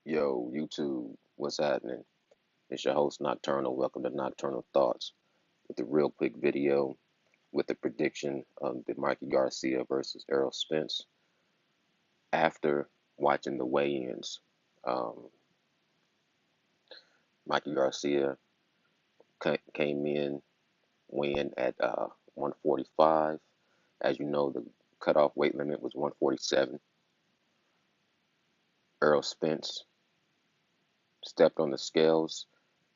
Yo, YouTube, what's happening? It's your host, Nocturnal. Welcome to Nocturnal Thoughts with a real quick video with the prediction of the Mikey Garcia versus Errol Spence after watching the weigh-ins. Um, Mikey Garcia came in weighing at 145. As you know, the cutoff weight limit was 147. Errol Spence stepped on the scales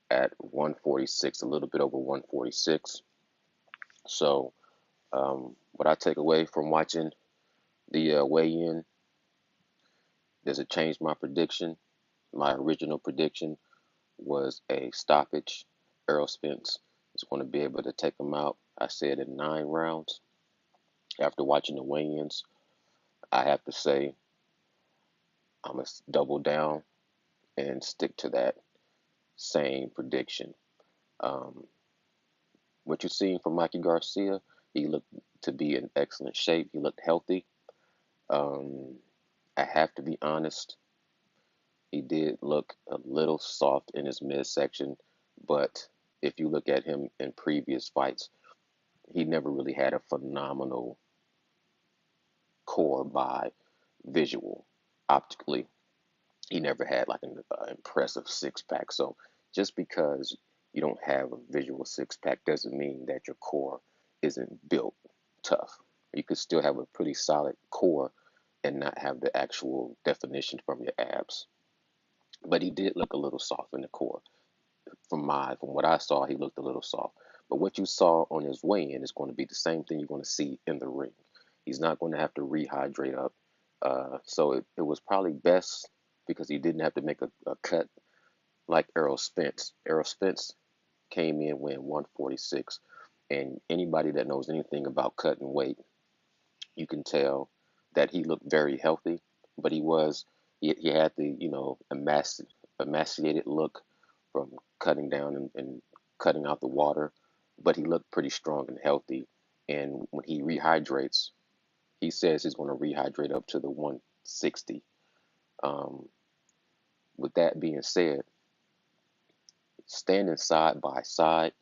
at 146, a little bit over 146. So what I take away from watching the weigh-in does it change my prediction? My original prediction was a stoppage. Errol Spence is going to be able to take him out. I said in 9 rounds. After watching the weigh-ins, I have to say I'm going to double down and stick to that same prediction. Um, what you're seeing from Mikey Garcia, he looked to be in excellent shape. He looked healthy. Um, I have to be honest. He did look a little soft in his midsection, but if you look at him in previous fights, he never really had a phenomenal core by visual. Optically, he never had like an impressive six pack. So just because you don't have a visual six pack doesn't mean that your core isn't built tough. You could still have a pretty solid core and not have the actual definition from your abs. But he did look a little soft in the core. From what I saw, he looked a little soft. But what you saw on his weigh-in is going to be the same thing you're going to see in the ring. He's not going to have to rehydrate up. So it was probably best because he didn't have to make a cut like Errol Spence. Errol Spence came in weighing 146, and anybody that knows anything about cutting weight, you can tell that he looked very healthy, but he had the emaciated look from cutting down and cutting out the water, but he looked pretty strong and healthy. And when he rehydrates, he says he's going to rehydrate up to the 160. Um, with that being said, standing side by side,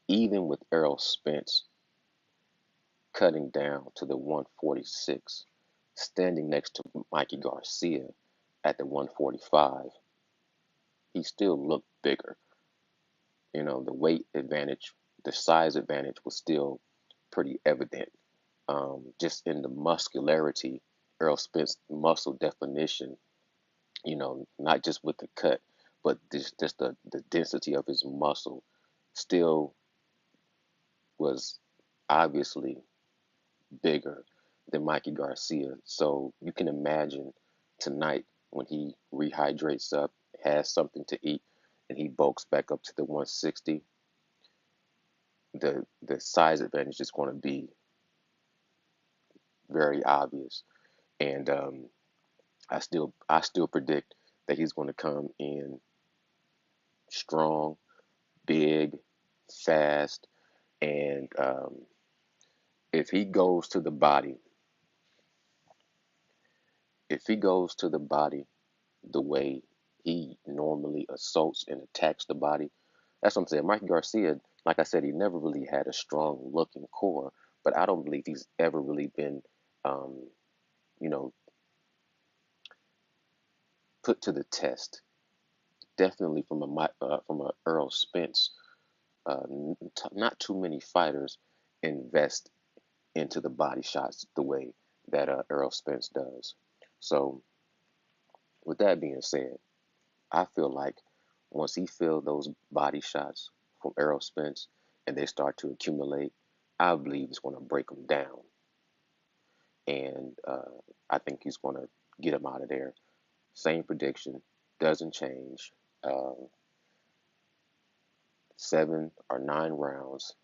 even with Errol Spence cutting down to the 146, standing next to Mikey Garcia at the 145, he still looked bigger. The weight advantage, the size advantage was still pretty evident. Just in the muscularity, Errol Spence muscle definition, not just with the cut, but just the density of his muscle still was obviously bigger than Mikey Garcia. So you can imagine tonight when he rehydrates up, has something to eat, and he bulks back up to the 160, the size advantage is going to be very obvious. And I still predict that he's going to come in strong, big, fast, and if he goes to the body, if he goes to the body the way he normally assaults and attacks the body. That's what I'm saying. Mikey Garcia, like I said, he never really had a strong looking core, but I don't believe he's ever really been, um, you know, put to the test. Definitely from a Earl Spence. Not too many fighters invest into the body shots the way that Earl Spence does. So, with that being said, I feel like once he feels those body shots from Errol Spence and they start to accumulate, I believe it's going to break him down. And I think he's going to get him out of there. Same prediction, doesn't change. Uh, 7 or 9 rounds.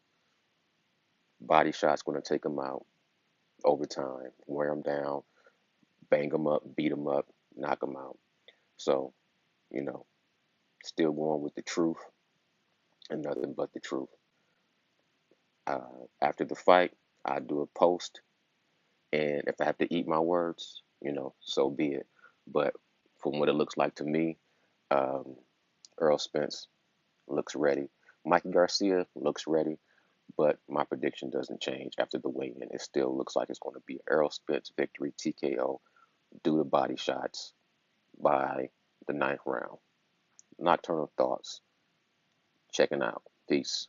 Body shots going to take him out over time, wear him down, bang him up, beat him up, knock him out. So, you know, still going with the truth and nothing but the truth. After the fight, I do a post, and if I have to eat my words, so be it. But from what it looks like to me, um, Earl Spence looks ready. Mikey Garcia looks ready, but my prediction doesn't change after the weigh-in. It still looks like it's going to be Errol Spence victory, TKO, due to body shots by the ninth round. Nocturnal Thoughts. Checking out. Peace.